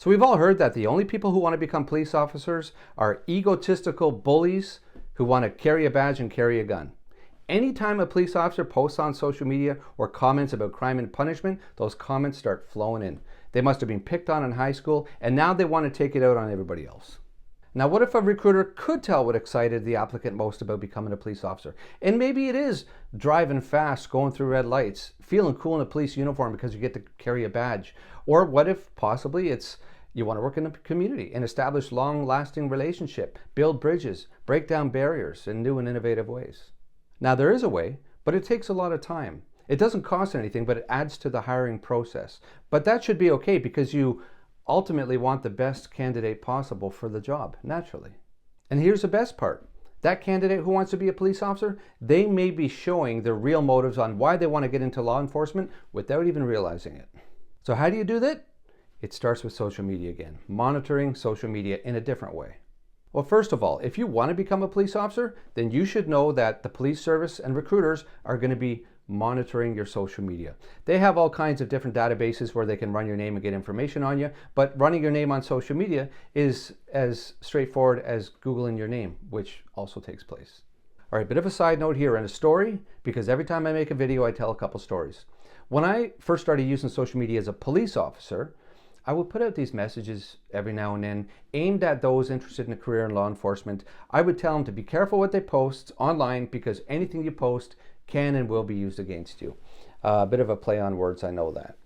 So we've all heard that the only people who want to become police officers are egotistical bullies who want to carry a badge and carry a gun. Anytime a police officer posts on social media or comments about crime and punishment, those comments start flowing in. They must have been picked on in high school, and now they want to take it out on everybody else. Now, what if a recruiter could tell what excited the applicant most about becoming a police officer? And maybe it is driving fast, going through red lights, feeling cool in a police uniform because you get to carry a badge. Or what if possibly it's you want to work in the community and establish long-lasting relationship, build bridges, break down barriers in new and innovative ways. Now, there is a way, but it takes a lot of time. It doesn't cost anything, but it adds to the hiring process. But that should be okay because you ultimately want the best candidate possible for the job, naturally. And here's the best part. That candidate who wants to be a police officer, they may be showing their real motives on why they want to get into law enforcement without even realizing it. So how do you do that? It starts with social media again, monitoring social media in a different way. Well, first of all, if you want to become a police officer, then you should know that the police service and recruiters are going to be monitoring your social media. They have all kinds of different databases where they can run your name and get information on you, but running your name on social media is as straightforward as Googling your name, which also takes place. All right, bit of a side note here and a story, because every time I make a video, I tell a couple stories. When I first started using social media as a police officer, I would put out these messages every now and then aimed at those interested in a career in law enforcement. I would tell them to be careful what they post online because anything you post can and will be used against you. A bit of a play on words, I know that.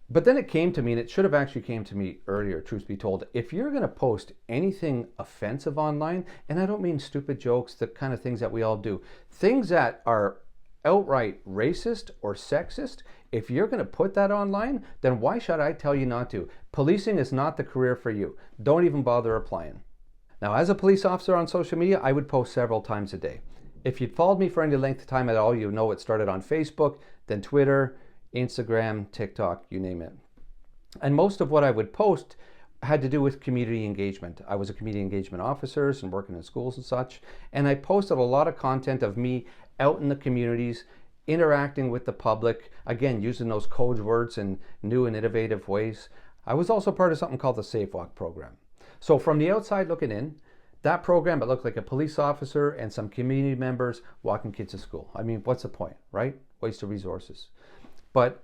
But then it came to me, and it should have actually came to me earlier, truth be told. If you're going to post anything offensive online, and I don't mean stupid jokes, the kind of things that we all do, things that are outright racist or sexist, if you're going to put that online, then why should I tell you not to? Policing is not the career for you. Don't even bother applying. Now, as a police officer on social media, I would post several times a day. If you'd followed me for any length of time at all, you know it started on Facebook, then Twitter, Instagram, TikTok, you name it. And most of what I would post had to do with community engagement. I was a community engagement officer and working in schools and such, and I posted a lot of content of me out in the communities, interacting with the public, again, using those code words in new and innovative ways. I was also part of something called the Safe Walk program. So from the outside looking in, that program, it looked like a police officer and some community members walking kids to school. I mean, what's the point, right? Waste of resources. But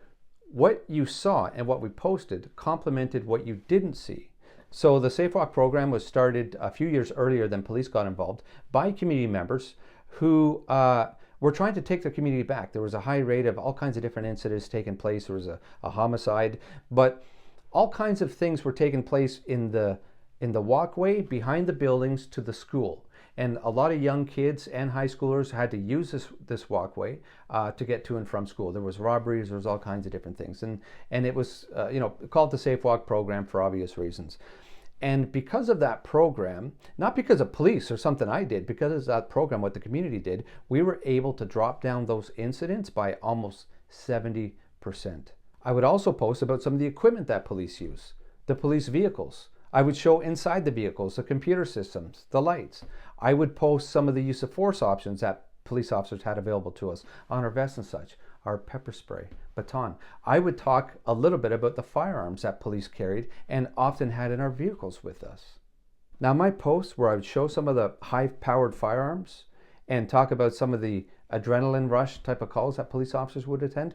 what you saw and what we posted complemented what you didn't see. So the Safe Walk program was started a few years earlier than police got involved by community members who were trying to take their community back. There was a high rate of all kinds of different incidents taking place. There was a homicide, but all kinds of things were taking place in the walkway behind the buildings to the school. And a lot of young kids and high schoolers had to use this walkway to get to and from school. There was robberies, there was all kinds of different things. And it was called the Safe Walk program for obvious reasons. And because of that program, not because of police or something I did, because of that program, what the community did, we were able to drop down those incidents by almost 70%. I would also post about some of the equipment that police use, the police vehicles. I would show inside the vehicles, the computer systems, the lights. I would post some of the use of force options that police officers had available to us on our vests and such, our pepper spray, baton. I would talk a little bit about the firearms that police carried and often had in our vehicles with us. Now, my posts where I would show some of the high-powered firearms and talk about some of the adrenaline rush type of calls that police officers would attend,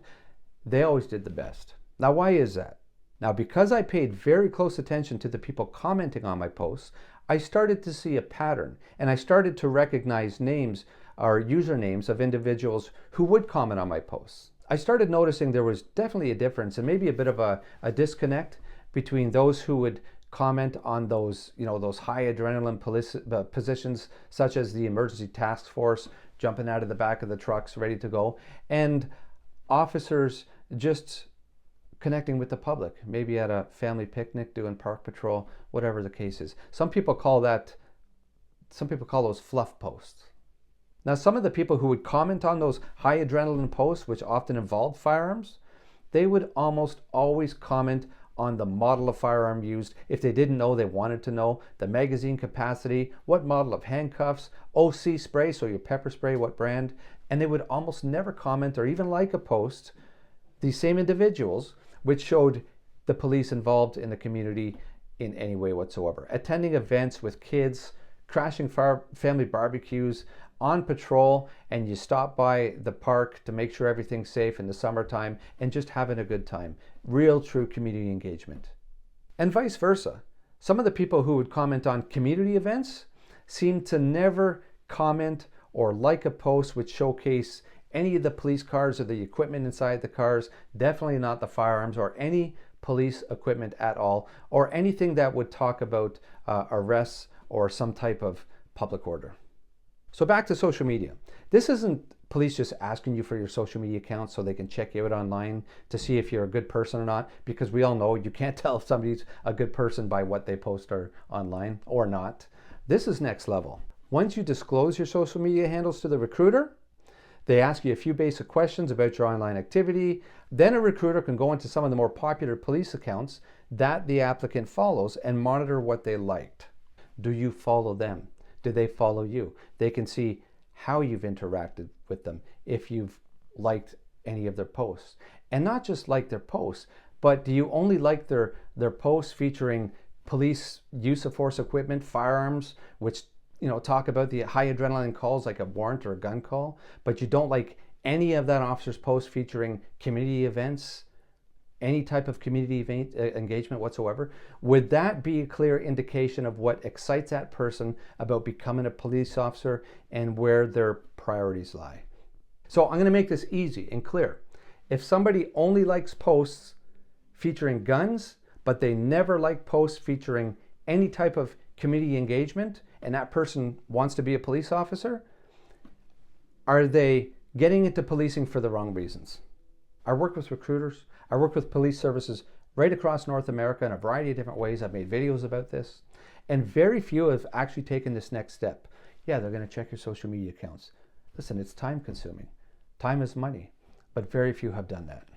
they always did the best. Now, why is that? Now, because I paid very close attention to the people commenting on my posts, I started to see a pattern, and I started to recognize names or usernames of individuals who would comment on my posts. I started noticing there was definitely a difference and maybe a bit of a disconnect between those who would comment on those high adrenaline positions, such as the emergency task force jumping out of the back of the trucks ready to go, and officers just connecting with the public, maybe at a family picnic, doing park patrol, whatever the case is. Some people call those fluff posts. Now, some of the people who would comment on those high adrenaline posts, which often involved firearms, they would almost always comment on the model of firearm used. If they didn't know, they wanted to know the magazine capacity, what model of handcuffs, OC spray, so your pepper spray, what brand, and they would almost never comment or even like a post, these same individuals, which showed the police involved in the community in any way whatsoever. Attending events with kids, crashing family barbecues, on patrol, and you stop by the park to make sure everything's safe in the summertime, and just having a good time. Real, true community engagement. And vice versa. Some of the people who would comment on community events seem to never comment or like a post which showcase any of the police cars or the equipment inside the cars, definitely not the firearms or any police equipment at all, or anything that would talk about arrests or some type of public order. So back to social media. This isn't police just asking you for your social media account so they can check you out online to see if you're a good person or not, because we all know you can't tell if somebody's a good person by what they post online or not. This is next level. Once you disclose your social media handles to the recruiter, they ask you a few basic questions about your online activity. Then a recruiter can go into some of the more popular police accounts that the applicant follows and monitor what they liked. Do you follow them? Do they follow you? They can see how you've interacted with them if you've liked any of their posts. And not just like their posts, but do you only like their posts featuring police use of force equipment, firearms, which talk about the high adrenaline calls like a warrant or a gun call, but you don't like any of that officer's post featuring community events, any type of community engagement whatsoever? Would that be a clear indication of what excites that person about becoming a police officer and where their priorities lie? So I'm going to make this easy and clear. If somebody only likes posts featuring guns, but they never like posts featuring any type of community engagement, and that person wants to be a police officer, are they getting into policing for the wrong reasons? I work with recruiters. I work with police services right across North America in a variety of different ways. I've made videos about this. And very few have actually taken this next step. Yeah, they're going to check your social media accounts. Listen, it's time consuming. Time is money. But very few have done that.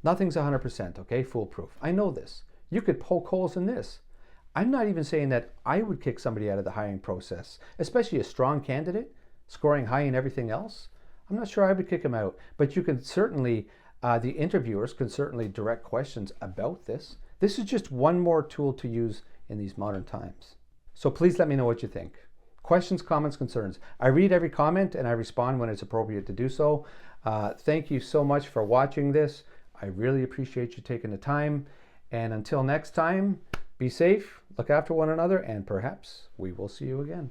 Nothing's 100%, okay? Foolproof. I know this. You could poke holes in this. I'm not even saying that I would kick somebody out of the hiring process, especially a strong candidate, scoring high in everything else. I'm not sure I would kick them out, but you can certainly, the interviewers can certainly direct questions about this. This is just one more tool to use in these modern times. So please let me know what you think. Questions, comments, concerns. I read every comment and I respond when it's appropriate to do so. Thank you so much for watching this. I really appreciate you taking the time. And until next time, be safe, look after one another, and perhaps we will see you again.